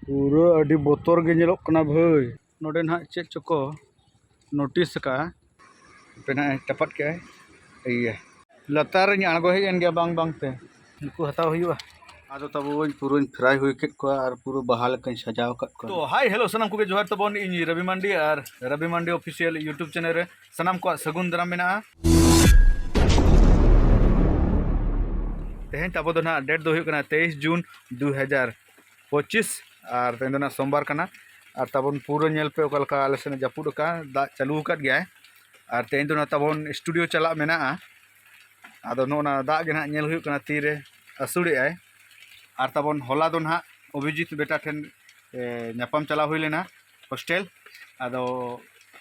पूरा अड़ी बोतर गे नेलोक कना भाई नोडे ना चेक चको नोटिस का पेना टपट के इया लतार आगो हेन गया बांग बांग ते उनको हताव हुआ आदो तब पूरा फ्राई हुई के को और पूरा बहाल कहीं सजाव कट को तो हाय हेलो सनम को जोहार तबन इन रवि मंडी और रवि मंडी ऑफिशियल यूट्यूब चैनल रे सनम को सगुन दाराम मेना तेहन तब दो ना डेट दो हुई कना 23 जून 2025 और तेहन ना सोमवार कना और तबन पूरा नेल पे ओकलका आले से जापुद का दा चालू कर गया और तेहन दो ना तबन स्टूडियो चला मेना आदो नोना दा गे ना नेल हुई कना तीरे असुड़े आय और तबन होला दो ना अभिजीत बेटा ठेन नापाम चला हुई लेना हॉस्टेल आदो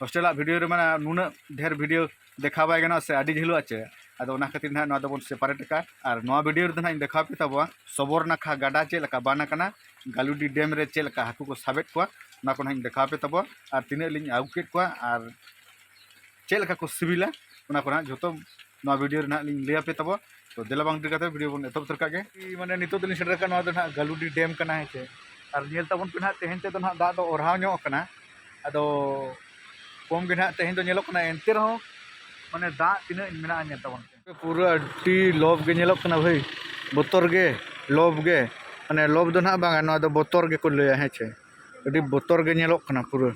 हॉस्टेल वीडियो रे माना नुना ढेर वीडियो देखा बाय गना से आडी झिलु आचे आदो ना खातिर ना दबन सेपारेट का और नवा वीडियो रे ना देखा पे तबवा सबोर नाखा गाडा चेलका बाना कना गालुडी डैम रे चेलका हाकु को साबेट को ना को ना देखा पे तबवा और तिने लिंग आउकेट को और चेलका को सिबिला उना को ना जोतो नवा वीडियो रे ना लिंग लिया पे तबवा तो दिला बांग दिखाते वीडियो बन एतब तरका के माने नितो दलिन सेडर का नवा दो ना गालुडी डैम कना है छे और नेल तबन पे ना तेहन ते दो ना दा दो ओरहाव ᱧᱚᱜ कना आदो कम गे ना तेहन दो नेलो कना एनते रहो माने दा तिना मेना नेल तबन पूरा अड्डी लोभ गे नेलो कना भाई बोतर गे लोभ गे माने लोभ दो ना बांगा नवा दो बोतर गे को लया है छे अड्डी बोतर गे नेलो कना पूरा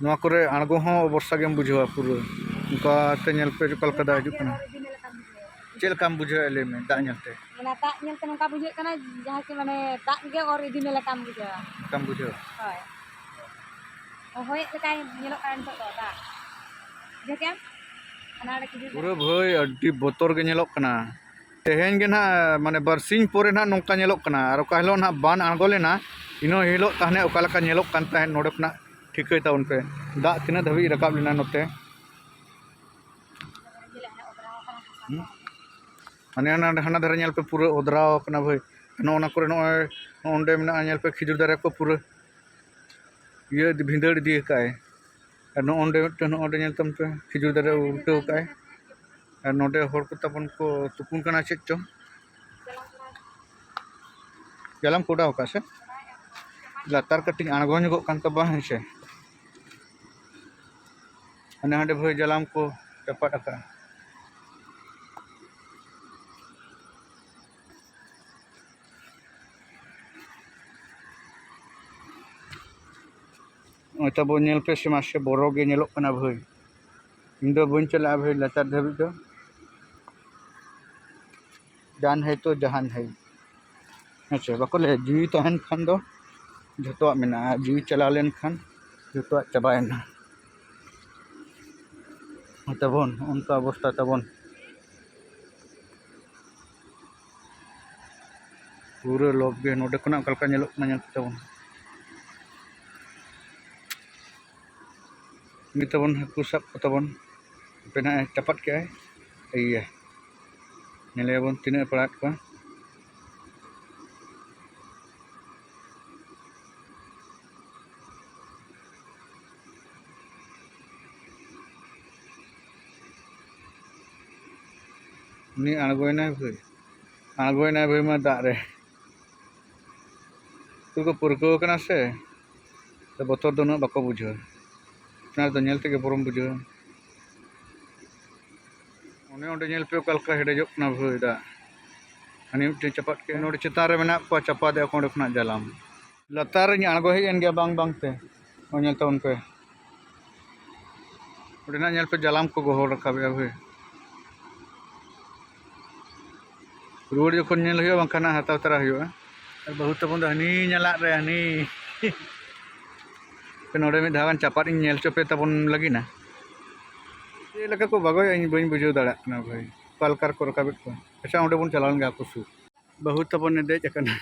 नवा करे आणगो हो वर्षा गेम बुझवा पूरा उनका ते नेल पे जो कलकदा हिजु कना चेल काम बुझे ले में दा नेलते माने दा नेलते नका बुझे कना जहां के माने दा गे और इदी मेला काम बुझे होय होय काय नेलो कान तो दा जे के अनाड़े की पूरा भाई अड्डी बोतर गे नेलो कना तेहेन गे ना माने बरसिंग पोरे ना नोका नेलो कना और कहलो ना बान आणगो लेना इनो हेलो ताने ओकालका नेलो कान ताहे नोडे कना ठीकई ताउन पे दा तिना धबी रकाब लेना नोते माने हाना धारे नेल पे पूरा ओदराव कना भाई नोना करे नोंडे मेना नेल पे खिजुर दारे को पूरा ये भिंदड़ दी काए नोंडे नोंडे नेल तम पे खिजुर दारे उल्टो काए और नोंडे होर को तपन को तुपुन कना चेक चो जलम कोडा का से लातार कटिंग आणगो ᱧᱚᱜᱚᱜ कान तबा हेसे अने हांडे भाई जलाम को टपट अका तब नेल पे से मासे बोरो गे नेलो कना भाई इन दो बन चला भाई लतार धबी दो जान है तो जहान है अच्छा बाको ले जीवी तहन खान दो जतो मेना जीवी चला लेन खान जतो चबायना तबन उनका अवस्था तबन पूरा लोग गे नोडे कना कलका नेलो कना नेल तबन तबन हाकु सब तबन पेना टपट के इया नेले बन तिने पड़ात को नि आणगोयना भाई मा दा रे तुको पुरको कना से तो बोतर दो ना बाको बुझो ना तो नेल तेगे बरम बुझो ओने ओंडे नेल पे कलका हेडेजो ना भाई दा हनी मिटे चपाट के नोडे चितान रे मेना को चपा दे कोंडे खना जलाम लतार रे आणगो हेन गया बांग बांग ते ओ नेल तवन पे ओडे ना नेल पे जलाम को गोहर रखाबे भाई रुआड़ जखन नेल हुआ बांखाना हताव तरा हुआ बहुत तबन हनी नेला रे हनी नोडे में धागान चपाट इन नेल चोपे तबन लगी ना ये लगा को बागो इन बइन बुझो दाड़ा ना भाई कलकार को रकाबेट को अच्छा ओंडे बन चलावन गा कुसु बहुत तबन देज कना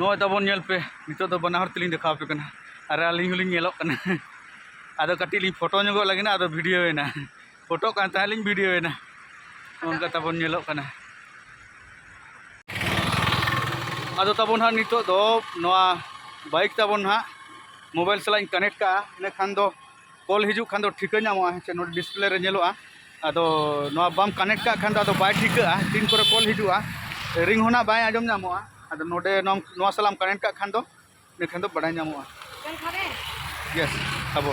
नो तबन नेल पे नितो तो बनाहर तलिंग देखा पे कना अरे अलिंग लिंग नेलो कना आदो कटी लिंग फोटो ᱧᱚᱜᱚ लगी ना आदो वीडियो एना फोटो कान तालिंग वीडियो एना उनका तबन नेलो कना आदो तबन हा नितो दो नवा बाइक तबन हा मोबाइल सला कनेक्ट का इन खान दो कॉल हिजू खान दो ठिका नामो है नोट डिस्प्ले रे नेलोआ आदो नवा बाम कनेक्ट का खान दो बाय ठिका तीन करे कॉल हिजुआ रिंग होना बाय आजम नामो अदो नोडे नोआ सलाम कनेक्ट का खान दो नेखान दो बड़ा नामोआ चल खाबे यस तबो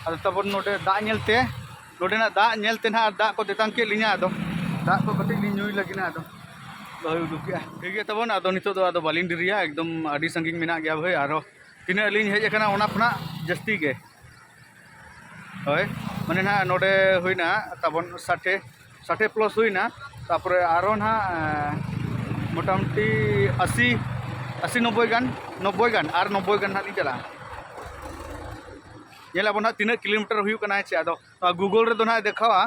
अदो तबो नोडे दा नेलते नोडे ना दा नेलते ना दा को देतां के लिnya अदो दा को कति लि ᱧᱩᱭ लगिना अदो भाई उदुकिया ठीक है तबो ना अदो नितो दो अदो बालिन डिरिया एकदम आडी संगिंग मेना गया भाई आरो तिना लिन हेज कना ओना खना जस्ती के होय माने ना नोडे हुइना तबन 60 प्लस हुइना तापरे आरो ना मोटामुटी 80 90 गान और 90 गान ना चला येला बना तीन किलोमीटर हुई कना है अदो गूगल रे दो ना देखावा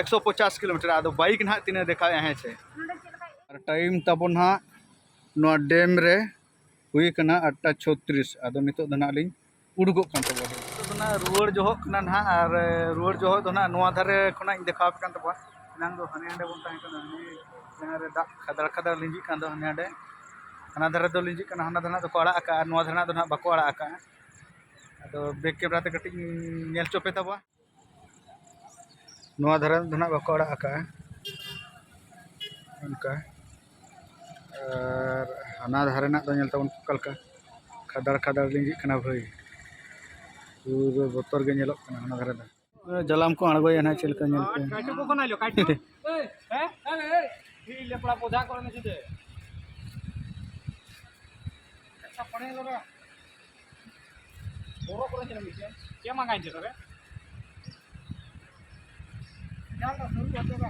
150 किलोमीटर अदो बाइक ना तीन देखा है छे टाइम तबन हा नो डैम रे हुई कना 8:36 अदो नितो दना लिंग उडुगो कान तबो तो ना रुवर जोहो कना ना और रुवर जोहो दो ना नोआ धारे खना इन देखा कान तबो नांग दो हने हने बोन ताहे कना जहां रे दा खदर खदर लिंजी कान दो हने हने हना धारे दो लिंजी कना हना धना दो को अड़ा आका नोआ धना दो ना बाको अड़ा आका अदो बैक कैमरा ते कटिंग नेल चोपे तबो नोआ धारे धना बाको अड़ा आका उनका और हना धारे ना दो नेल तबन कलका खदर खदर लिंजी कना भाई पूरा बोतर के नेलो कना हना धारे दा जलाम को अणगोय ना चलका नेल पे काटे को कोना लो काटे ए ए ही लेपड़ा पौधा करने छे अच्छा पड़े लो बोरो करे छे मिसे के मांगाय छे तबे क्या तो शुरू होते बा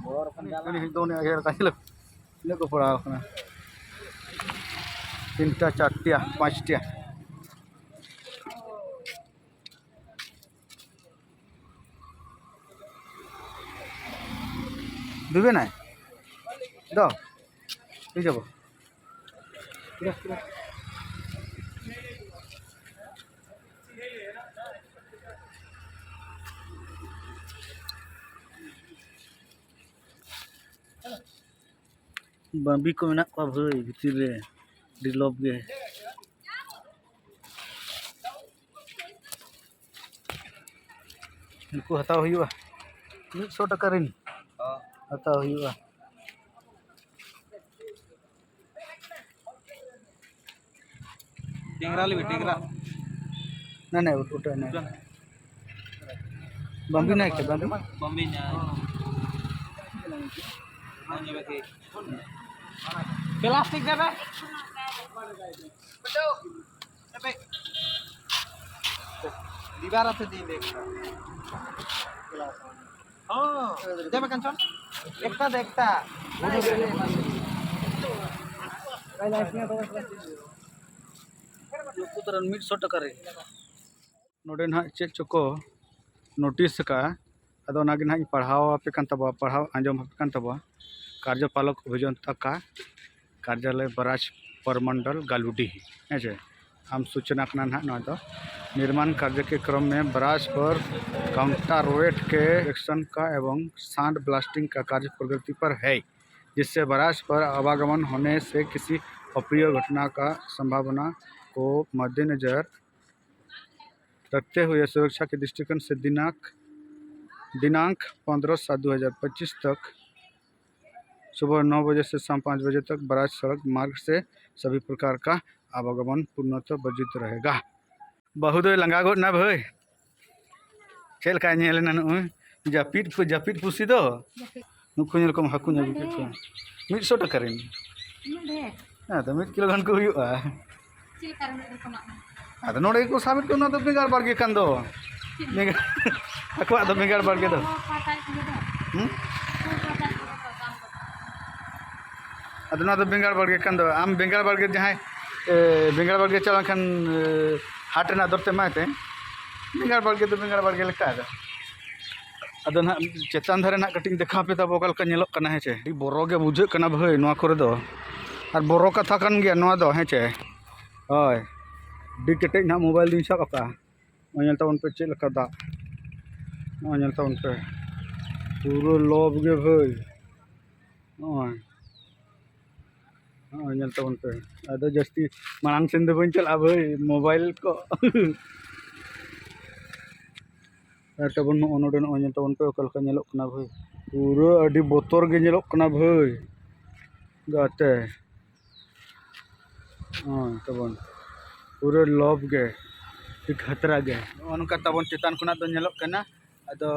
बोर अपन जाला नि दोने हेर काइल ने को पड़ा अपना 3टा 4टा 5टा दुबे ना दो এই যাব बाबी को मेना को भाई भितर रे डिलोप गे इनको हताव हुआ 100 टका रिन हताव हुआ टिंगरा ले टिंगरा ना ना उठा ना बम्बी ना के बम्बी ना प्लास्टिक दे बे बेटो अबे दीवार से दी देख हां देबे कंचन एकटा देखता पुतरन 100 टका रे नोडे ना चे चको नोटिस का अदो नागे ना पढ़ाव पे कान तबा पढ़ाव आंजम कान तबा कार्यपालक अभियंता का कार्यालय बराज परमंडल गालुडी है आम सूचना कना ना दो निर्माण कार्य के क्रम में बराज पर काउंटरवेट के एक्शन का एवं सांड ब्लास्टिंग का कार्य प्रगति पर है जिससे बराज पर आवागमन होने से किसी अप्रिय घटना का संभावना को मद्देनजर रखते हुए सुरक्षा के दृष्टिकोण से दिनांक 15/7/2025 तक सुबह 9 बजे से शाम 5 बजे तक बराज सड़क मार्ग से सभी प्रकार का आवागमन पूर्णतः वर्जित रहेगा बहुत लंगा गो ना भाई चल का नेलना जापिट पुसी दो नुको रकम हाकु ना 100 टका रे ना तो 1 किलो गन को हुआ अद नोडे को साबित को ना तो बेगार बारगे कान दो बेगार अको अद बेगार बारगे दो अद ना तो बेगार बारगे कान दो आम बेगार बारगे जहां बेगार बारगे चला खान हाट ना दरते माते बेगार बारगे तो बेगार बारगे लेका अद ना चेतान धरे ना कटिंग देखा पे तब ओकल का नेलो कना है चे बोरो गे बुझे कना भाई नोआ करे दो और बोरो कथा कान गया नोआ दो है चे ओय डी केटे ना मोबाइल दिन सब का ओनल तवन पे चेल का दा ओनल तवन पे पूरा लोब गे भाई ओय ओनल तवन पे अदो जस्ती मांग सिंध बन चला भाई मोबाइल को तबन ओनोडन ओनल तवन पे ओकल का नेलो कना भाई पूरा अड़ी बोतर के नेलोक कना भाई गाते तबन पूरा लॉब के खतरा गे उनका तबन चितान खुना तो नेलोक कना अदो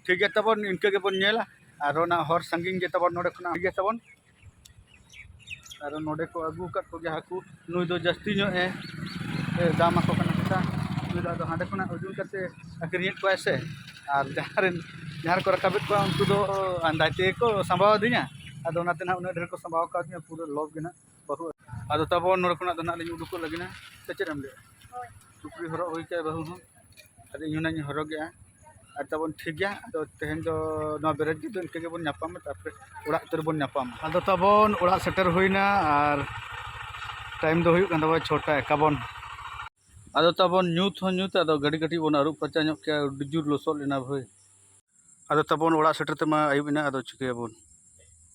ठीक है तबन इनके के बन नेला आरो ना हर संगिंग के तबन नोडे खुना ठीक है तबन आरो नोडे को अगू कट को जहा को नुई दो जस्ती नो ए दाम को कना kita नुई दो हाडे खुना उजुन करते अकरियत को ऐसे और जहार को रकाबित को उनको दो अंदाते को संभाव दिया अदो नाते ना उन ढेर को संभाव का पूरा लॉब के ना बहु अदो तबन नोडे खुना दना लिंग उडुको लगिना चेचरम ले टुकरी हरो होई के बहु हम अदे यूना नि हरो गया और तबन ठीक गया अदो तेहन दो नो बेरेज के इनके के बन नापाम तापर उड़ा तर बन नापाम अदो तबन उड़ा सेटर होइना और टाइम दो हुई कंदा छोटा काबन अदो तबन न्यूत अदो गाड़ी गाड़ी बन आरु पचा ᱧᱚᱜ के डिजुर लोसो लेना भाई अदो तबन उड़ा सेटर तमा आयुब इना अदो चिके बन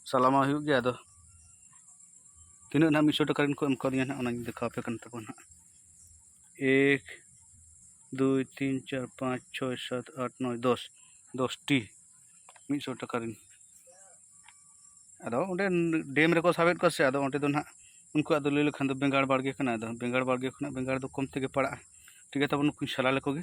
सलामा हुई गया अदो तीन ना 100 टका को एम कर दिया ना ओना देखा पे कन तबन 1 2 3 4 5 6 7 8 9 10 10 टी 100 टका अदो ओंडे डेम रेको साबेत को से अदो ओंडे दो ना उनको अदो ले लखन दो बेंगाड़ बाड़गे कना अदो बेंगाड़ बाड़गे खना बेंगाड़ दो कम तेगे पड़ा ठीक है तब उनको सला लेकोगे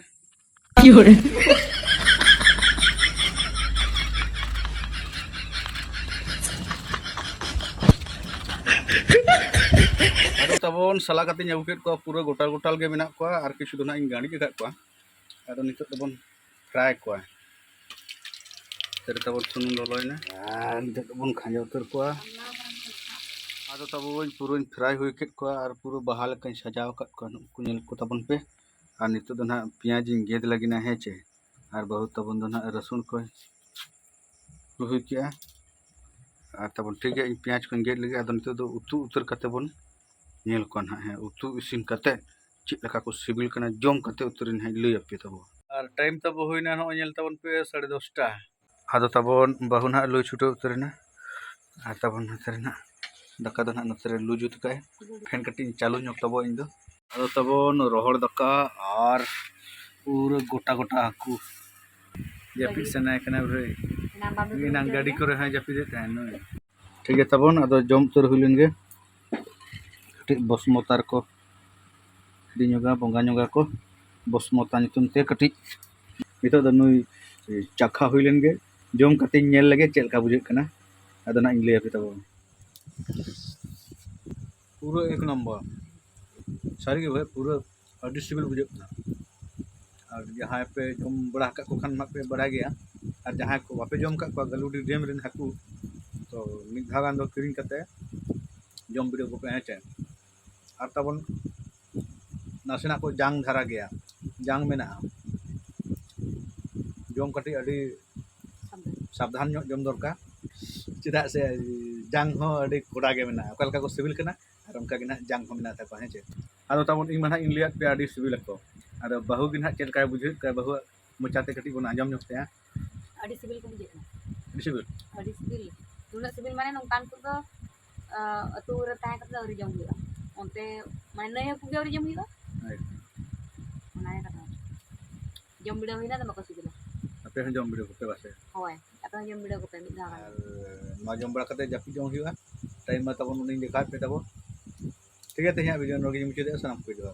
अदो तबन सला कते ᱧ अगुकेट को पूरा गोटाल गोटाल गे मेना को आर किछु दो ना इन गाड़ी के गाट को अदो नितो तबन फ्राई को तेरे तबन सुनुम लोलोयना आर नितो तबन खाजा उतर को अदो तबन पूरा फ्राई हुई केट को आर पूरा बहाल कन सजाव कट को उनको नेल को तबन पे आर नितो दो ना पियाज इन गेद लगिना है चे आर बहुत तबन दो ना रसुन को हुई किया आर तबन ठीक है पियाज को गेद लगे अदो नितो दो उतु उतर कते बन नेल को ना है उतु इसिन कते चित लका को सिबिल कना जम कते उतरिन है लई अपे तबो आर टाइम तबो होइना न नेल तबन पे 10:30 आदो तबन बहुना लई छुटे उतरिना आर तबन नतरिना दका दो ना नतरे लुजुत काय फैन कटी चालू ᱧᱚᱜ तबो इन दो आदो तबन रोहड़ दका आर पूरा गोटा गोटा हाकू जापी सना कना रे इना गाड़ी करे है जापी दे तहन ठीक है तबन आदो जम उतर हुइलन गे बसमतार को दिनोगा बोंगा नोगा को बसमता नितुम ते कटी नितो द नुई चाखा हुइलन गे जम कते नेल लगे चेलका बुझे कना अदो ना इंले पे तबो पूरा एक नंबर सारी के भाई पूरा अडी सिविल बुझे कना और जहां पे जम बड़ा का को खान मा पे बड़ा गया और जहां को वापे जम का को गलुडी डेम रेन हाकू तो मिद धागान दो किरिन कते जम वीडियो को पे है और तबन नासेना को जांग धारा गया जांग में ना जम कटी अड़ी सावधान जम दरकार चिदा से जांग हो अड़ी कोड़ा गे मेना ओकलका को सिविल कना और उनका गिना जांग हो मेना तको है चे आदो तबन इन मना इन लिया पे अड़ी सिविल को आदो बहु गिना चेलका बुझे का बहु मुचाते कटी बन आजम ᱧᱚᱜ ते अड़ी सिविल को बुझे अड़ी सिविल नुना सिविल माने नोंकान को दो अतु रे ताहे कत अरी जम हुआ ओंते माने नय को अरी जम हुआ ओना कथा जम बिडा होइना त मको सिविल अपे हम जम वीडियो को पे बासे होय अपे जम बिडा को पे मिद धागा और मा जम बड़ा कते जापी जम हुआ टाइम मा तबन उनी देखा पे तबो ठीक है ते यहाँ वीडियो नोगी मुझे दे सलाम को